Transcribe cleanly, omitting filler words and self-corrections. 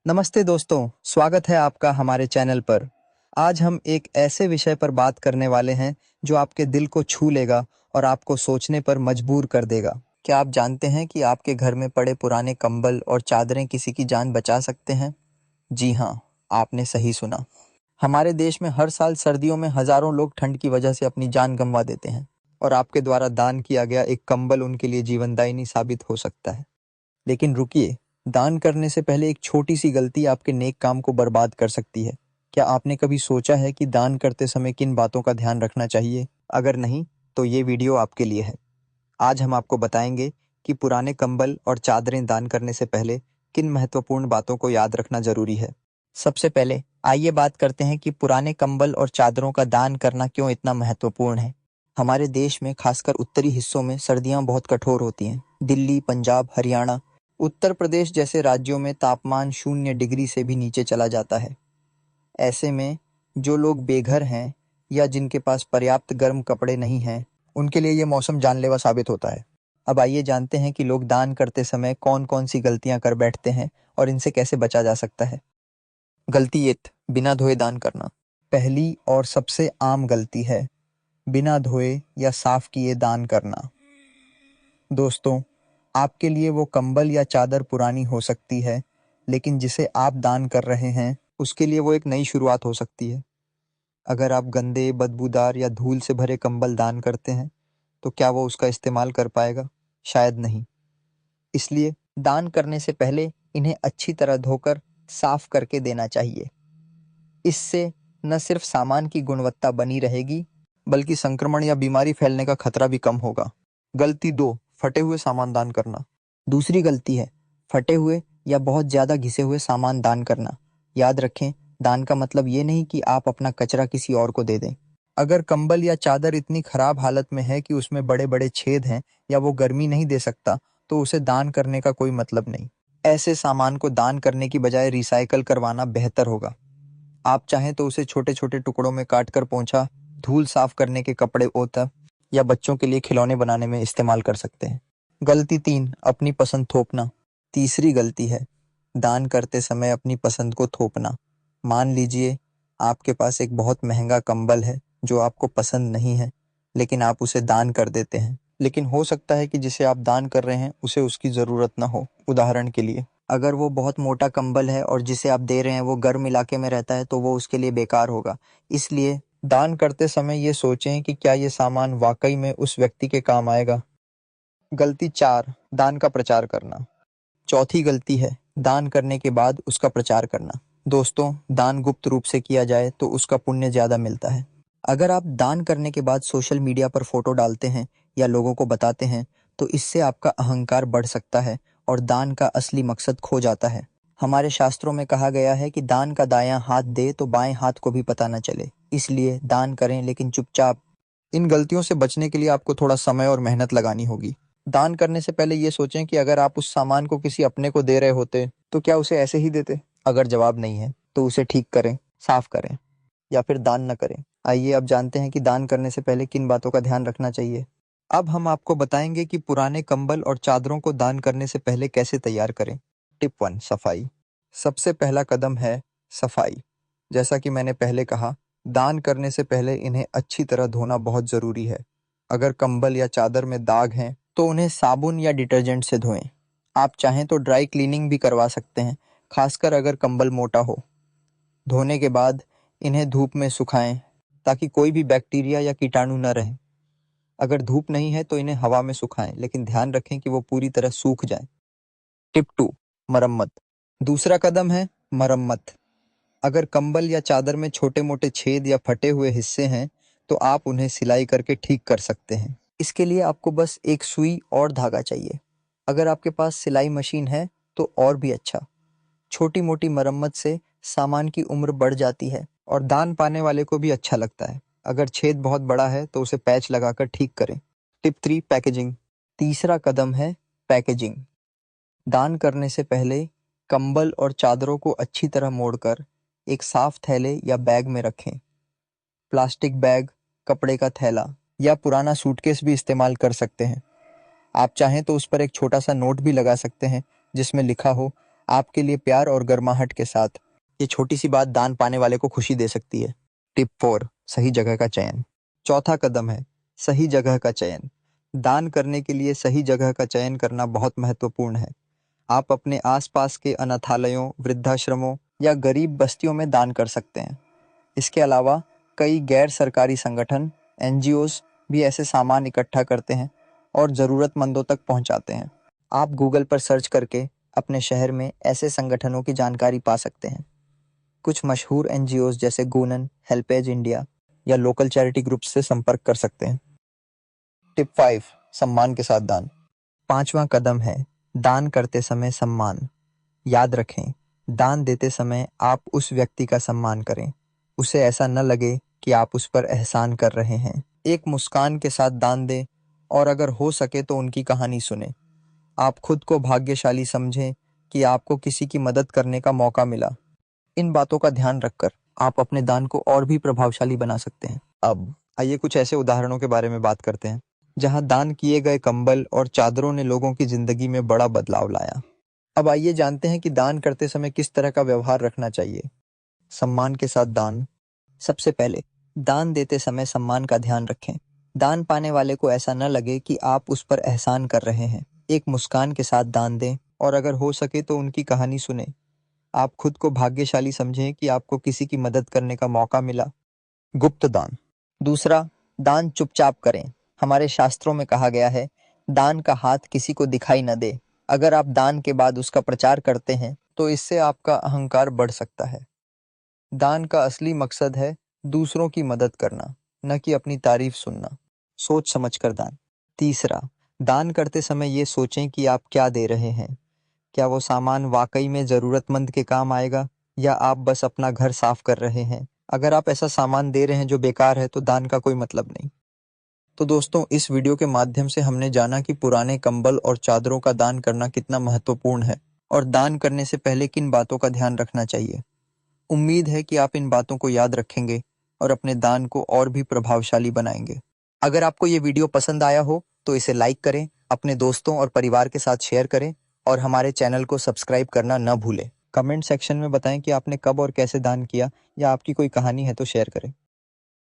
नमस्ते दोस्तों, स्वागत है आपका हमारे चैनल पर। आज हम एक ऐसे विषय पर बात करने वाले हैं जो आपके दिल को छू लेगा और आपको सोचने पर मजबूर कर देगा। क्या आप जानते हैं कि आपके घर में पड़े पुराने कंबल और चादरें किसी की जान बचा सकते हैं? जी हाँ, आपने सही सुना। हमारे देश में हर साल सर्दियों में हजारों लोग ठंड की वजह से अपनी जान गंवा देते हैं और आपके द्वारा दान किया गया एक कंबल उनके लिए जीवनदायिनी साबित हो सकता है। लेकिन रुकिए, दान करने से पहले एक छोटी सी गलती आपके नेक काम को बर्बाद कर सकती है। क्या आपने कभी सोचा है कि दान करते समय किन बातों का ध्यान रखना चाहिए? अगर नहीं, तो ये वीडियो आपके लिए है। आज हम आपको बताएंगे कि पुराने कंबल और चादरें दान करने से पहले किन महत्वपूर्ण बातों को याद रखना जरूरी है। सबसे पहले आइए बात करते हैं कि पुराने कंबल और चादरों का दान करना क्यों इतना महत्वपूर्ण है। हमारे देश में खासकर उत्तरी हिस्सों में सर्दियां बहुत कठोर होती हैं। दिल्ली, पंजाब, हरियाणा, उत्तर प्रदेश जैसे राज्यों में तापमान 0 डिग्री से भी नीचे चला जाता है। ऐसे में जो लोग बेघर हैं या जिनके पास पर्याप्त गर्म कपड़े नहीं हैं, उनके लिए ये मौसम जानलेवा साबित होता है। अब आइए जानते हैं कि लोग दान करते समय कौन कौन सी गलतियां कर बैठते हैं और इनसे कैसे बचा जा सकता है। गलती एक, बिना धोए दान करना। पहली और सबसे आम गलती है बिना धोए या साफ किए दान करना। दोस्तों, आपके लिए वो कंबल या चादर पुरानी हो सकती है, लेकिन जिसे आप दान कर रहे हैं उसके लिए वो एक नई शुरुआत हो सकती है। अगर आप गंदे, बदबूदार या धूल से भरे कंबल दान करते हैं, तो क्या वो उसका इस्तेमाल कर पाएगा? शायद नहीं। इसलिए दान करने से पहले इन्हें अच्छी तरह धोकर साफ करके देना चाहिए। इससे न सिर्फ सामान की गुणवत्ता बनी रहेगी, बल्कि संक्रमण या बीमारी फैलने का खतरा भी कम होगा। गलती दो, फटे हुए सामान दान करना। दूसरी गलती है फटे हुए या बहुत ज्यादा घिसे हुए सामान दान करना। याद रखें, दान का मतलब ये नहीं कि आप अपना कचरा किसी और को दे दें। अगर कंबल या चादर इतनी खराब हालत में है कि उसमें बड़े बड़े छेद हैं या वो गर्मी नहीं दे सकता, तो उसे दान करने का कोई मतलब नहीं। ऐसे सामान को दान करने की बजाय रिसाइकल करवाना बेहतर होगा। आप चाहें तो उसे छोटे छोटे टुकड़ों में काटकर पोंछा, धूल साफ करने के कपड़े ओतव या बच्चों के लिए खिलौने बनाने में इस्तेमाल कर सकते हैं। गलती तीन, अपनी पसंद थोपना। तीसरी गलती है दान करते समय अपनी पसंद को थोपना। मान लीजिए आपके पास एक बहुत महंगा कंबल है जो आपको पसंद नहीं है, लेकिन आप उसे दान कर देते हैं। लेकिन हो सकता है कि जिसे आप दान कर रहे हैं उसे उसकी ज़रूरत ना हो। उदाहरण के लिए, अगर वो बहुत मोटा कंबल है और जिसे आप दे रहे हैं वो गर्म इलाके में रहता है, तो वो उसके लिए बेकार होगा। इसलिए दान करते समय ये सोचें कि क्या ये सामान वाकई में उस व्यक्ति के काम आएगा। गलती चार, दान का प्रचार करना। चौथी गलती है दान करने के बाद उसका प्रचार करना। दोस्तों, दान गुप्त रूप से किया जाए तो उसका पुण्य ज्यादा मिलता है। अगर आप दान करने के बाद सोशल मीडिया पर फोटो डालते हैं या लोगों को बताते हैं, तो इससे आपका अहंकार बढ़ सकता है और दान का असली मकसद खो जाता है। हमारे शास्त्रों में कहा गया है कि दान का दायां हाथ दे तो बाएं हाथ को भी पता न चले। इसलिए दान करें, लेकिन चुपचाप। इन गलतियों से बचने के लिए आपको थोड़ा समय और मेहनत लगानी होगी। दान करने से पहले ये सोचें कि अगर आप उस सामान को किसी अपने को दे रहे होते, तो क्या उसे ऐसे ही देते? अगर जवाब नहीं है, तो उसे ठीक करें, साफ करें या फिर दान न करें। आइए अब जानते हैं कि दान करने से पहले किन बातों का ध्यान रखना चाहिए। अब हम आपको बताएंगे कि पुराने कंबल और चादरों को दान करने से पहले कैसे तैयार करें। टिप वन, सफाई। सबसे पहला कदम है सफाई। जैसा कि मैंने पहले कहा, दान करने से पहले इन्हें अच्छी तरह धोना बहुत ज़रूरी है। अगर कंबल या चादर में दाग हैं, तो उन्हें साबुन या डिटर्जेंट से धोएं। आप चाहें तो ड्राई क्लीनिंग भी करवा सकते हैं, खासकर अगर कंबल मोटा हो। धोने के बाद इन्हें धूप में सुखाएं ताकि कोई भी बैक्टीरिया या कीटाणु न रहे। अगर धूप नहीं है तो इन्हें हवा में सुखाएं, लेकिन ध्यान रखें कि वो पूरी तरह सूख जाएं। टिप टू, मरम्मत। दूसरा कदम है मरम्मत। अगर कंबल या चादर में छोटे मोटे छेद या फटे हुए हिस्से हैं, तो आप उन्हें सिलाई करके ठीक कर सकते हैं। इसके लिए आपको बस एक सुई और धागा चाहिए। अगर आपके पास सिलाई मशीन है तो और भी अच्छा। छोटी मोटी मरम्मत से सामान की उम्र बढ़ जाती है और दान पाने वाले को भी अच्छा लगता है। अगर छेद बहुत बड़ा है तो उसे पैच लगाकर ठीक करें। Tip three, packaging. तीसरा कदम है पैकेजिंग। दान करने से पहले कंबल और चादरों को अच्छी तरह मोड़कर एक साफ थैले या बैग में रखें। प्लास्टिक बैग, कपड़े का थैला या पुराना सूटकेस भी इस्तेमाल कर सकते हैं। आप चाहें तो उस पर एक छोटा सा नोट भी लगा सकते हैं जिसमें लिखा हो, आपके लिए प्यार और गर्माहट के साथ। ये छोटी सी बात दान पाने वाले को खुशी दे सकती है। टिप 4, सही जगह का चयन। चौथा कदम है सही जगह का चयन। दान करने के लिए सही जगह का चयन करना बहुत महत्वपूर्ण है। आप अपने आसपास के अनाथालयों, वृद्धाश्रमों या गरीब बस्तियों में दान कर सकते हैं। इसके अलावा कई गैर सरकारी संगठन, एनजीओज भी ऐसे सामान इकट्ठा करते हैं और ज़रूरतमंदों तक पहुंचाते हैं। आप गूगल पर सर्च करके अपने शहर में ऐसे संगठनों की जानकारी पा सकते हैं। कुछ मशहूर एनजीओज जैसे गूनन, हेल्पेज इंडिया या लोकल चैरिटी ग्रुप से संपर्क कर सकते हैं। टिप 5, सम्मान के साथ दान। पांचवा कदम है दान करते समय सम्मान। याद रखें, दान देते समय आप उस व्यक्ति का सम्मान करें। उसे ऐसा न लगे कि आप उस पर एहसान कर रहे हैं। एक मुस्कान के साथ दान दें और अगर हो सके तो उनकी कहानी सुने। आप खुद को भाग्यशाली समझें कि आपको किसी की मदद करने का मौका मिला। इन बातों का ध्यान रखकर आप अपने दान को और भी प्रभावशाली बना सकते हैं। अब आइए कुछ ऐसे उदाहरणों के बारे में बात करते हैं जहां दान किए गए कंबल और चादरों ने लोगों की जिंदगी में बड़ा बदलाव लाया। अब आइए जानते हैं कि दान करते समय किस तरह का व्यवहार रखना चाहिए। सम्मान के साथ दान। सबसे पहले दान देते समय सम्मान का ध्यान रखें। दान पाने वाले को ऐसा न लगे कि आप उस पर एहसान कर रहे हैं। एक मुस्कान के साथ दान दें और अगर हो सके तो उनकी कहानी सुने। आप खुद को भाग्यशाली समझें कि आपको किसी की मदद करने का मौका मिला। गुप्त दान। दूसरा, दान चुपचाप करें। हमारे शास्त्रों में कहा गया है, दान का हाथ किसी को दिखाई न दे। अगर आप दान के बाद उसका प्रचार करते हैं तो इससे आपका अहंकार बढ़ सकता है। दान का असली मकसद है दूसरों की मदद करना, न कि अपनी तारीफ सुनना। सोच समझकर दान। तीसरा, दान करते समय ये सोचें कि आप क्या दे रहे हैं। क्या वो सामान वाकई में ज़रूरतमंद के काम आएगा या आप बस अपना घर साफ कर रहे हैं। अगर आप ऐसा सामान दे रहे हैं जो बेकार है तो दान का कोई मतलब नहीं। तो दोस्तों, इस वीडियो के माध्यम से हमने जाना कि पुराने कंबल और चादरों का दान करना कितना महत्वपूर्ण है और दान करने से पहले किन बातों का ध्यान रखना चाहिए। उम्मीद है कि आप इन बातों को याद रखेंगे और अपने दान को और भी प्रभावशाली बनाएंगे। अगर आपको ये वीडियो पसंद आया हो तो इसे लाइक करें, अपने दोस्तों और परिवार के साथ शेयर करें और हमारे चैनल को सब्सक्राइब करना न भूलें। कमेंट सेक्शन में बताएं कि आपने कब और कैसे दान किया या आपकी कोई कहानी है तो शेयर करें।